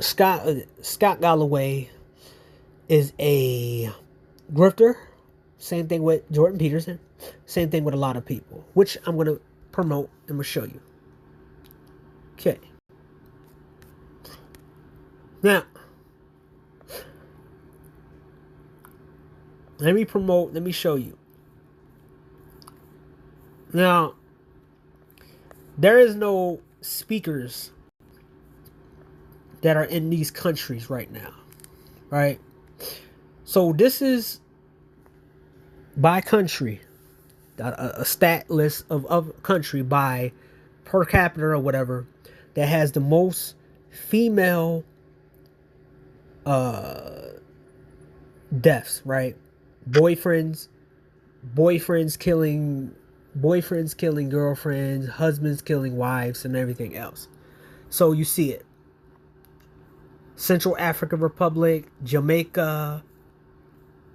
Scott Galloway is a grifter. Same thing with Jordan Peterson. Same thing with a lot of people, which I'm going to promote and will show you. Okay. Now, let me show you. Now, there is no speakers that are in these countries right now, right? So this is by country, a stat list of country by per capita or whatever that has the most female deaths, right? Boyfriends, boyfriends killing girlfriends, husbands killing wives, and everything else. So you see it. Central African Republic, Jamaica,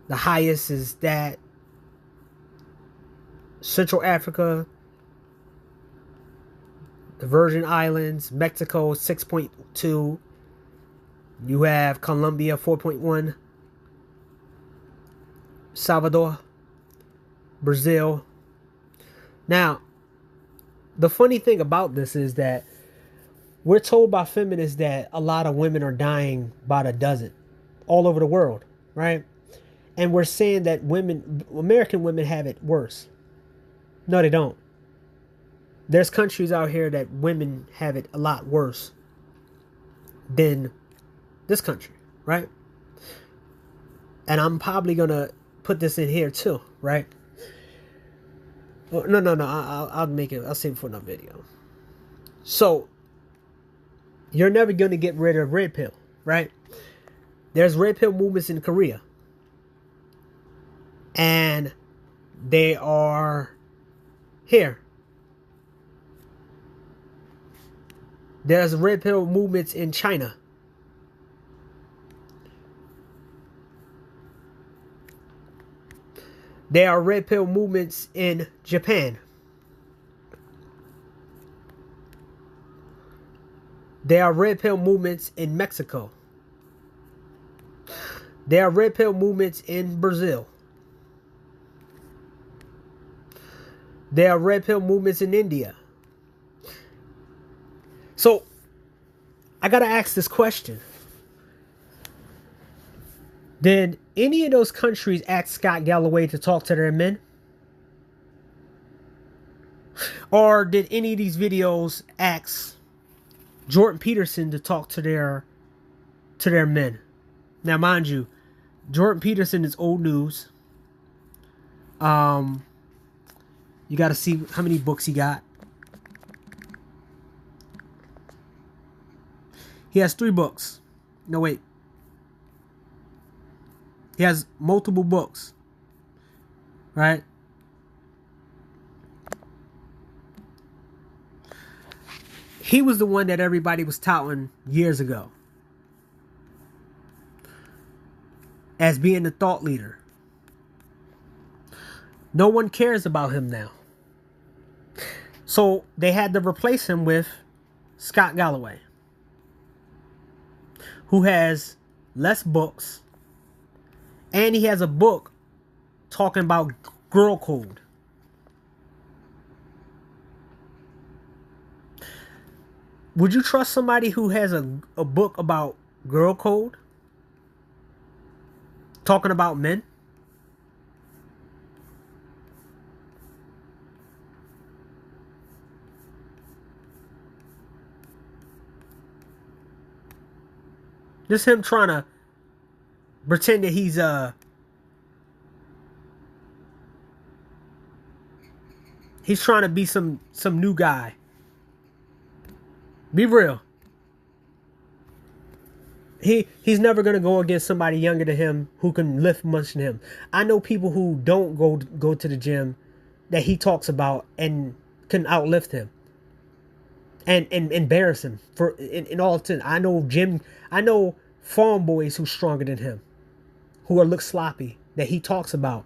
the highest is that. Central Africa, the Virgin Islands, Mexico 6.2. You have Colombia 4.1. Salvador, Brazil. Now, the funny thing about this is that we're told by feminists that a lot of women are dying by the dozen all over the world, right? And we're saying that American women have it worse. No, they don't. There's countries out here that women have it a lot worse than this country, right? And I'm probably going to put this in here too, right? Well, no. I'll make it. I'll save it for another video. So, you're never going to get rid of red pill, right? There's red pill movements in Korea. And they are here. There's red pill movements in China. There are red pill movements in Japan. There are red pill movements in Mexico. There are red pill movements in Brazil. There are red pill movements in India. So, I gotta ask this question. Did any of those countries ask Scott Galloway to talk to their men? Or did any of these videos ask Jordan Peterson to talk to their men? Now, mind you, Jordan Peterson is old news. You got to see how many books he got. He has 3 books. No, wait. He has multiple books. Right? He was the one that everybody was touting years ago as being the thought leader. No one cares about him now. So they had to replace him with Scott Galloway, who has less books, and he has a book talking about girl code. Would you trust somebody who has a book about girl code? Talking about men? Just him trying to pretend that he's trying to be some new guy. Be real. He's never gonna go against somebody younger than him who can lift much than him. I know people who don't go to the gym that he talks about and can outlift him and embarrass him for in all sense. I know farm boys who's stronger than him, who look sloppy, that he talks about.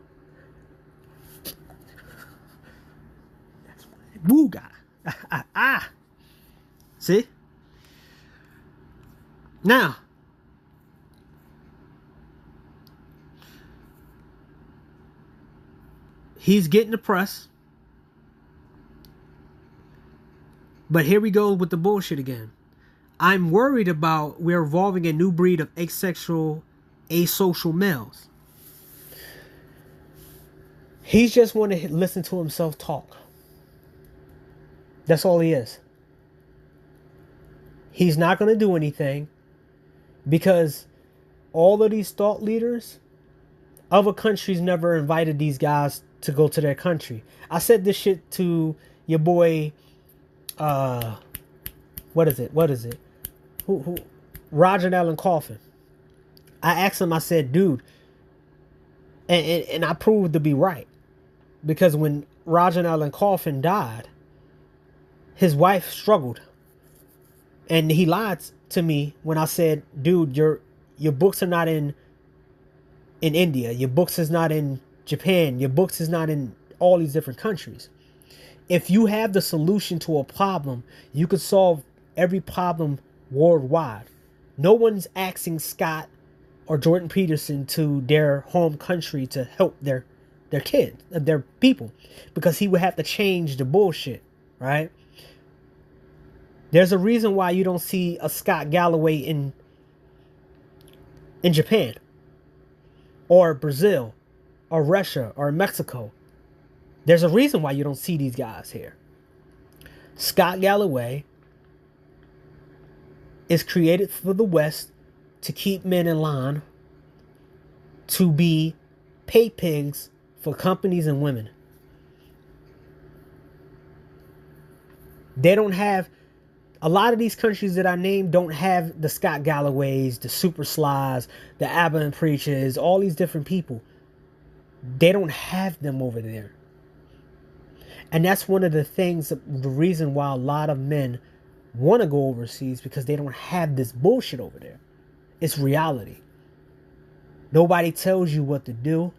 Woo guy. See? Now, he's getting the press. But here we go with the bullshit again. I'm worried about we're evolving a new breed of asexual, asocial males. He's just want to listen to himself talk. That's all he is. He's not going to do anything because all of these thought leaders, other countries never invited these guys to go to their country. I said this shit to your boy, what is it? Who? Roger Allen Coffin. I asked him, I said, dude, and I proved to be right. Because when Roger Allen Coffin died, his wife struggled. And he lied to me when I said, dude, your books are not in India. Your books is not in Japan. Your books is not in all these different countries. If you have the solution to a problem, you could solve every problem worldwide. No one's asking Scott or Jordan Peterson to their home country to help their kids, their people, because he would have to change the bullshit, right? There's a reason why you don't see a Scott Galloway in Japan or Brazil or Russia or Mexico. There's a reason why you don't see these guys here. Scott Galloway is created for the West to keep men in line, to be pay pigs for companies and women. They don't have, a lot of these countries that I named don't have the Scott Galloways, the Super Slides, the Abba and Preachers, all these different people. They don't have them over there. And that's one of the things, the reason why a lot of men want to go overseas, because they don't have this bullshit over there. It's reality. Nobody tells you what to do,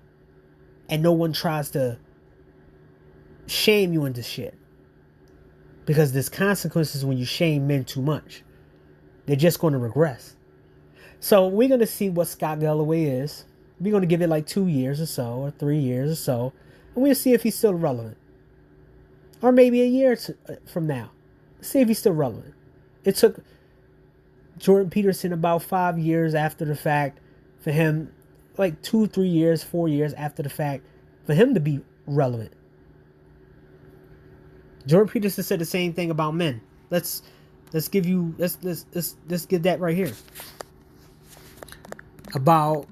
and no one tries to shame you into shit. Because there's consequences when you shame men too much. They're just going to regress. So we're going to see what Scott Galloway is. We're going to give it like 2 years or so, or 3 years or so, and we'll see if he's still relevant. Or maybe a year from now. See if he's still relevant. It took Jordan Peterson about 5 years after the fact for him, like 2, 3 years, 4 years after the fact, for him to be relevant. Jordan Peterson said the same thing about men. Let's get that right here. About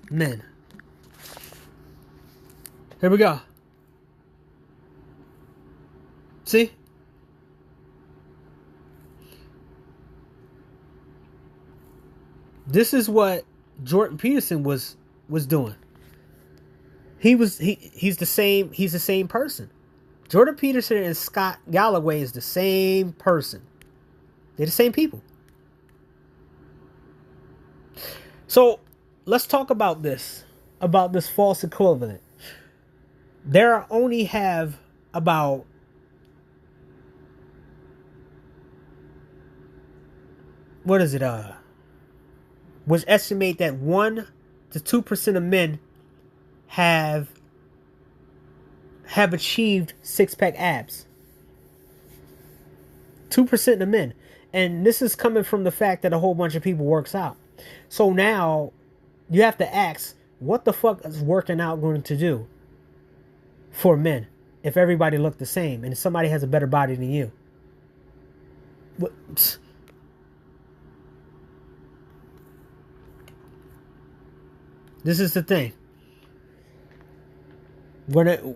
men. Here we go. See? This is what Jordan Peterson was doing. He's the same person. Jordan Peterson and Scott Galloway is the same person. They're the same people. So let's talk about this false equivalent. There only have about which estimate that 1 to 2% of men have achieved six-pack abs. 2% of men. And this is coming from the fact that a whole bunch of people works out. So now you have to ask, what the fuck is working out going to do for men if everybody look the same and if somebody has a better body than you? This is the thing. We're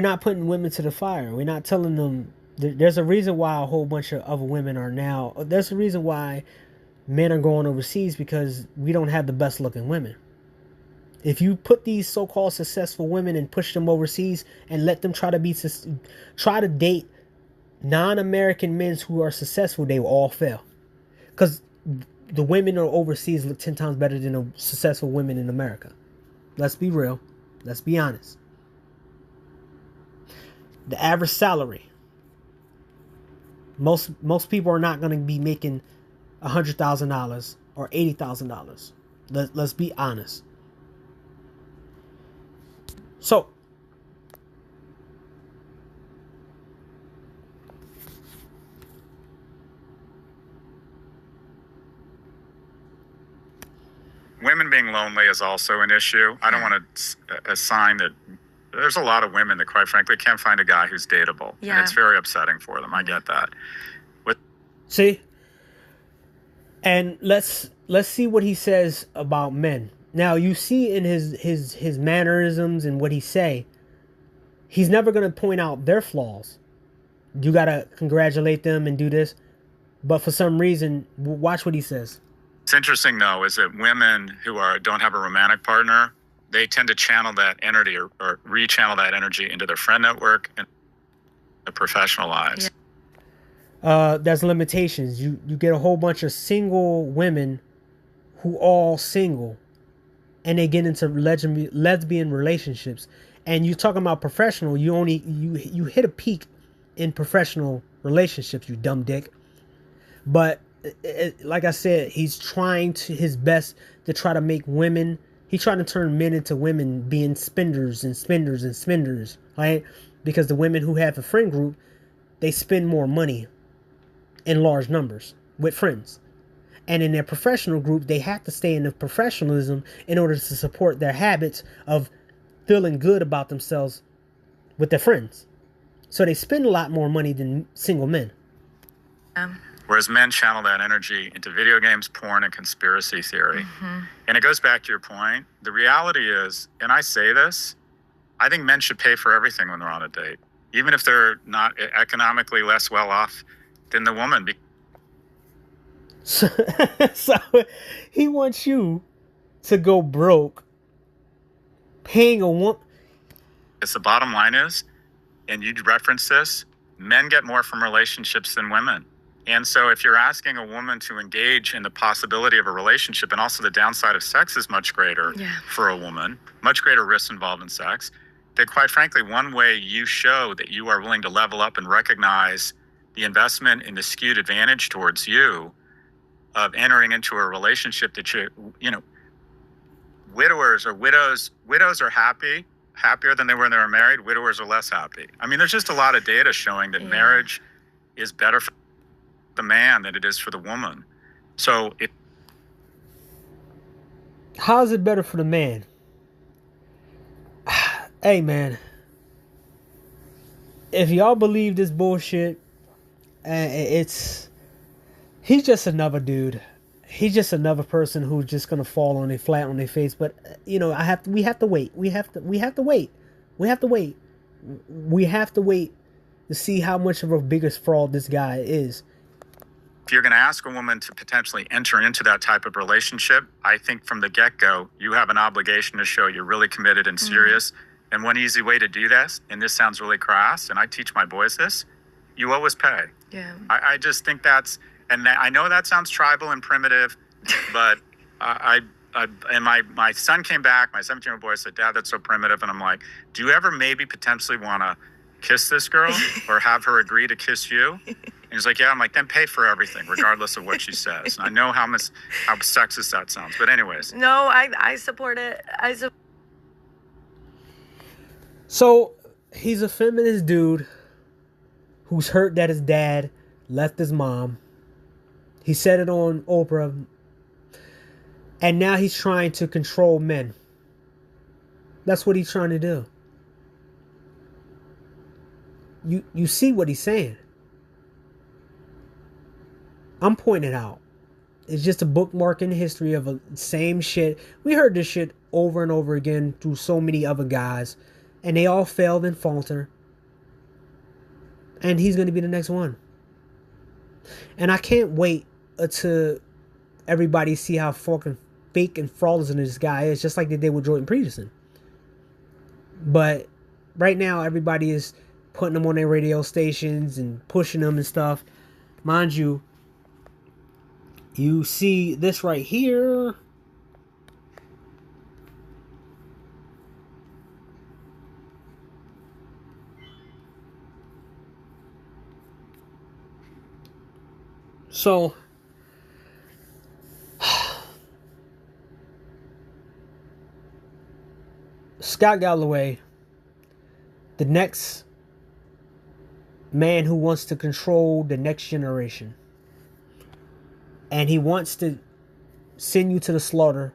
not putting women to the fire. We're not telling them. There's a reason why a whole bunch of other women are now. There's a reason why men are going overseas, because we don't have the best looking women. If you put these so-called successful women and push them overseas and let them try to date non-American men who are successful, they will all fail. Because the women overseas look 10 times better than the successful women in America. Let's be real. Let's be honest. The average salary. Most people are not going to be making $100,000 or $80,000. Let's be honest. So women being lonely is also an issue. I don't want to assign that. There's a lot of women that, quite frankly, can't find a guy who's dateable, and it's very upsetting for them. I get that. See, and let's see what he says about men. Now you see in his mannerisms and what he say, he's never gonna point out their flaws. You gotta congratulate them and do this, but for some reason, watch what he says. What's interesting though is that women who don't have a romantic partner, they tend to channel that energy or rechannel that energy into their friend network and their professional lives. Yeah. There's limitations. You get a whole bunch of single women who all single, and they get into lesbian relationships. And you talking about professional, you hit a peak in professional relationships, you dumb dick. But like I said, he's trying his best to try to make women. He's trying to turn men into women being spenders and spenders and spenders, right? Because the women who have a friend group, they spend more money in large numbers with friends. And in their professional group, they have to stay in the professionalism in order to support their habits of feeling good about themselves with their friends. So they spend a lot more money than single men. Whereas men channel that energy into video games, porn, and conspiracy theory. Mm-hmm. And it goes back to your point. The reality is, and I say this, I think men should pay for everything when they're on a date. Even if they're not economically less well off than the woman. So he wants you to go broke paying a woman. It's the bottom line is, and you reference this, men get more from relationships than women. And so if you're asking a woman to engage in the possibility of a relationship, and also the downside of sex is much greater for a woman, much greater risks involved in sex, that quite frankly, one way you show that you are willing to level up and recognize the investment in the skewed advantage towards you of entering into a relationship that widowers are happier than they were when they were married. Widowers are less happy. I mean, there's just a lot of data showing that marriage is better for the man than it is for the woman. So how is it better for the man? Hey man, if y'all believe this bullshit, he's just another dude. He's just another person who's just gonna fall on their flat on their face. But we have to wait. We have to wait. We have to wait to see how much of a biggest fraud this guy is. If you're going to ask a woman to potentially enter into that type of relationship, I think from the get-go, you have an obligation to show you're really committed and serious. Mm-hmm. And one easy way to do this, and this sounds really crass, and I teach my boys this, you always pay. Yeah. I just think that's, and I know that sounds tribal and primitive, but and my son came back, my 17-year-old boy said, Dad, that's so primitive. And I'm like, do you ever maybe potentially want to kiss this girl or have her agree to kiss you? And he's like, yeah. I'm like, then pay for everything, regardless of what she says. And I know how sexist that sounds. But anyways. No, I support it. So he's a feminist dude who's hurt that his dad left his mom. He said it on Oprah. And now he's trying to control men. That's what he's trying to do. You see what he's saying. I'm pointing out. It's just a bookmark in the history of the same shit. We heard this shit over and over again through so many other guys. And they all failed and falter. And he's going to be the next one. And I can't wait until everybody see how fucking fake and fraudulent this guy is. Just like they did with Jordan Peterson. But right now everybody is putting them on their radio stations and pushing them and stuff. Mind you, you see this right here. So Scott Galloway, the next man who wants to control the next generation. And he wants to send you to the slaughter